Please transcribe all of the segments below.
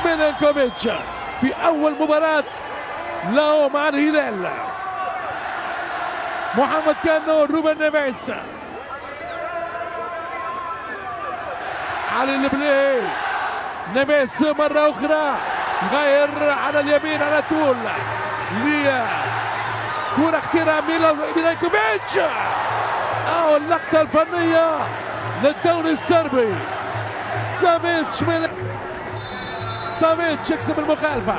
ميلينكوفيتش في أول مباراة له مع الهلال. محمد كانو، روبن نيفيس، علي البلاي، نيفيس مرة أخرى غير على اليمين على طول كرة اختراع ميلينكوفيتش، أو اللقطة الفنية للدوري الصربي. سافيتش يكسب المخالفة.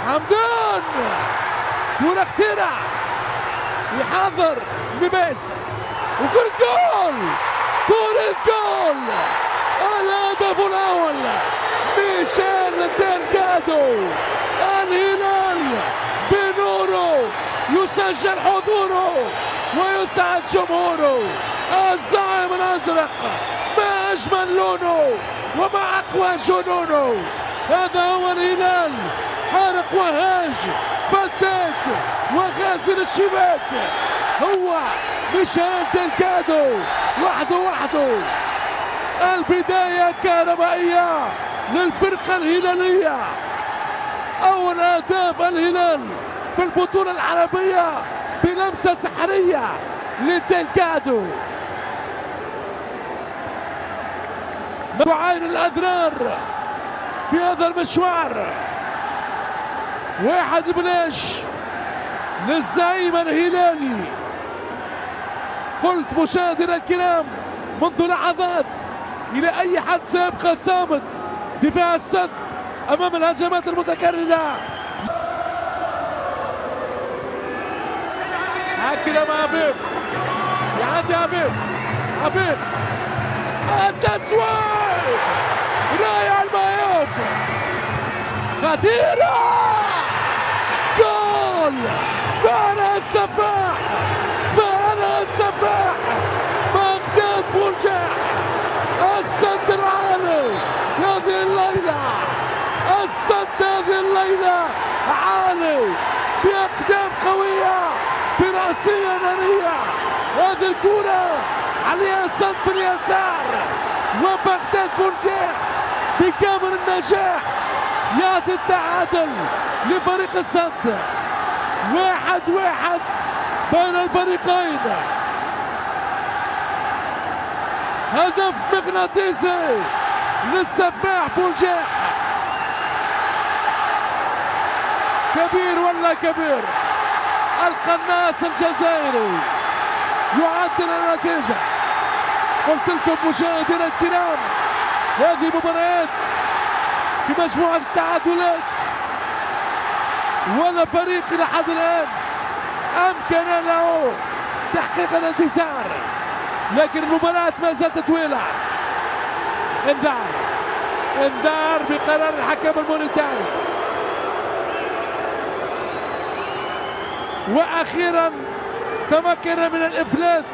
حمدان، كرة اختراع، يحضر نيفيس، وكرة جول، كرة جول، الهدف الأول ميشيل ديلغادو. الهلال بنوره يسجل حضوره ويسعد جمهوره. الزعيم الأزرق ما أجمل لونه وما أقوى جنونه. هذا هو الهلال، حارق وهاج، فتاك وغازل الشباك، هو ميشيل ديلغادو وحده. البداية كهربائية للفرقة الهلالية. أول أهداف الهلال في البطولة العربية بلمسة سحرية لديلغادو. تعاين الأذرار في هذا المشوار. 1-0 للزعيم الهلالي. قلت مشاهدينا الكرام منذ لحظات إلى أي حد سيبقى صامت دفاع السد أمام الهجمات المتكررة. هكذا مع عفيف، يعدي عفيف التسويق، رايع المايوف، خطيرة، جول. فعلها السفاح، بغداد بولجاع. السد العالي هذه الليلة، السد هذه الليلة عالي بأقدام قوية برأسية نارية. هذه الكرة عليها صد باليسار، وبغداد بولجاع بكامل النجاح يأتي التعادل لفريق السد. 1-1 بين الفريقين. هدف مغناطيسي للسفاح بولجاع. كبير ولا كبير، القناص الجزائري يعدل النتيجة. قلت لكم مشاهدينا الكرام هذه مباريات في مجموعة التعادلات، ولا فريق لحد الآن أمكن له تحقيق الانتصار، لكن المباراة ما زالت طويلة. انذار بقرار الحكم الموريتاني. وأخيرا تمكن من الإفلات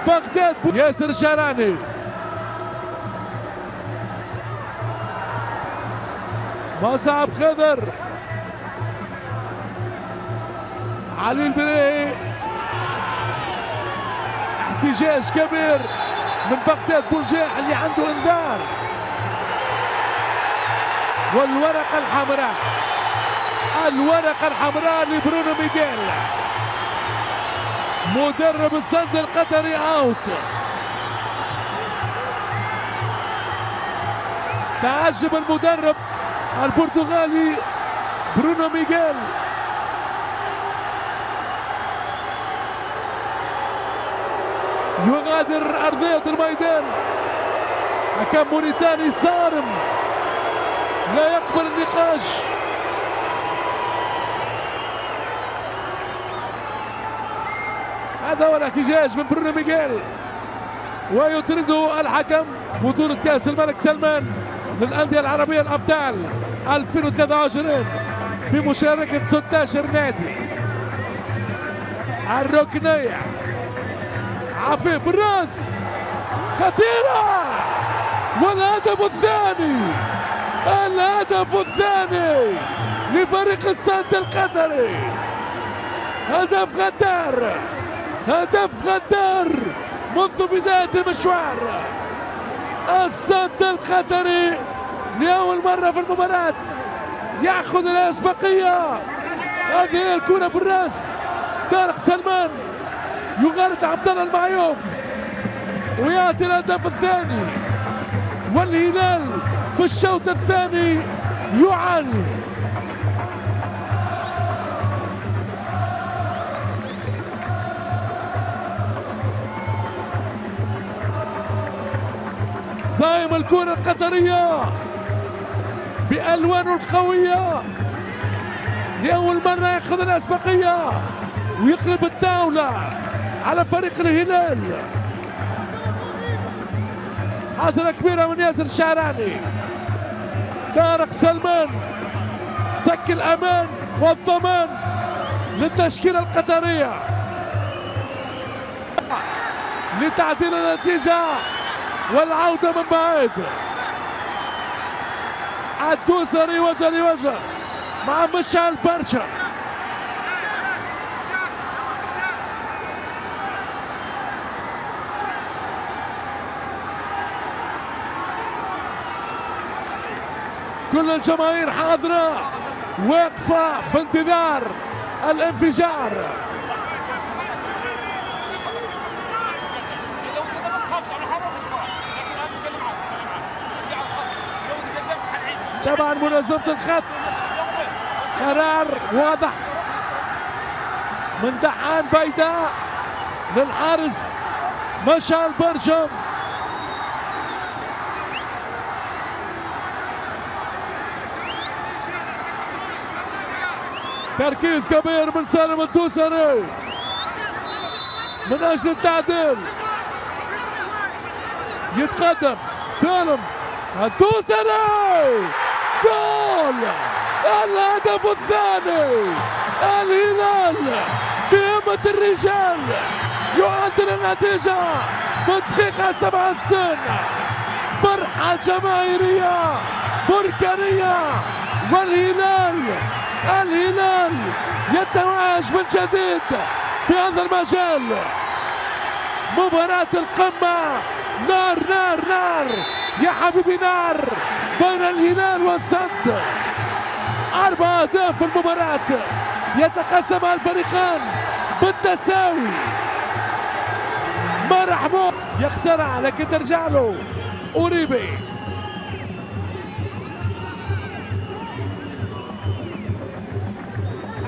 بغداد. ياسر جراني، مصعب خضر، علي البلاي، احتجاج كبير من بغداد بولجاع اللي عنده انذار. والورقة الحمراء لبرونو ميغيل مدرب السد القطري اوت. تعجب المدرب البرتغالي برونو ميغيل. يغادر أرضية الميدان. حكم موريتاني صارم لا يقبل النقاش. هذا هو الاحتجاج من برونو ميغيل، ويطرده الحكم. بطولة كأس الملك سلمان للأندية العربية الأبطال 2023 بمشاركة 16 نادي. الركنية، عفيف بالراس، خطيرة، والهدف الثاني، الهدف الثاني لفريق السد القطري. هدف غدار، هدف غدار منذ بداية المشوار. السد القطري لأول مرة في المباراة يأخذ الأسبقية. هذه هي الكرة بالراس، طارق سلمان يغالط عبد الله المعيوف ويأتي الهدف الثاني، والهلال في الشوط الثاني يعاني. زايم الكرة القطرية بألوانه القوية لأول مرة يأخذ الأسبقية ويقلب الدولة على فريق الهلال. حسنة كبيرة من ياسر الشعراني. طارق سلمان سك الأمان والضمان للتشكيلة القطرية لتعديل النتيجة والعودة من بعيد. الدوسري وجه لوجه مع مشعل برشا. كل الجماهير حاضرة واقفة في انتظار الانفجار. طبعا منظمة الخط قرار واضح من دحان بيداء للحارس مشعل برشم. تركيز كبير من سالم الدوسري من اجل التعديل. يتقدم سالم الدوسري، جول! الهدف الثاني. الهلال بهمة الرجال يعدل النتيجة في الدقيقة 67. فرحة جماهيرية بركانية، والهلال يتوهج من جديد في هذا المجال. مباراة القمة، نار نار نار يا حبيبي، نار بين الهلال والسد. 4 أهداف في المباراة يتقاسمها الفريقان بالتساوي. مرحبا، يخسرها لكن ترجع له أوريبي.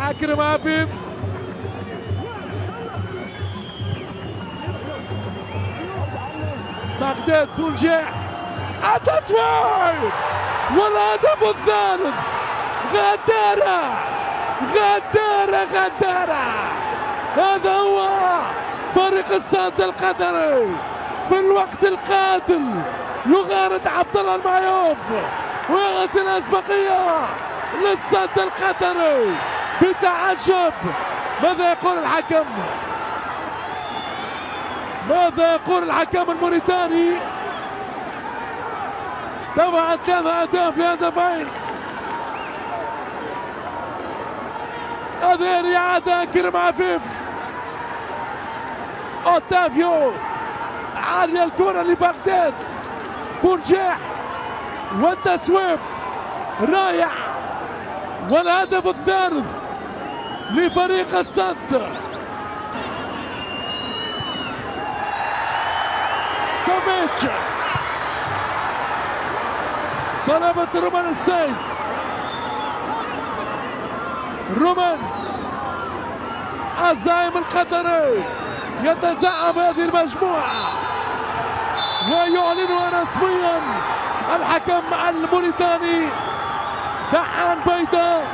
أكرم عفيف بغداد بونجاح، التصويب والهدف الثالث. غدارة غدارة غدارة. هذا هو فريق السد القطري في الوقت القاتل. يغارد عبد الله المعيوف ويعطي الأسبقية للسد القطري بتعجب. ماذا يقول الحكم؟ ماذا يقول الحكم الموريتاني؟ طبعا 3 أهداف لهدفين. هذه الإعادة. كريم عفيف، أوتافيو، عالية الكرة لبغداد بونجاح، والتسويب رائع، والهدف الثالث لفريق السد. سافيتش، صلابة رومان السايس. رومان الزعيم القطري يتزعم هذه المجموعة ويعلنها رسميا الحكم الموريتاني دحان بيداء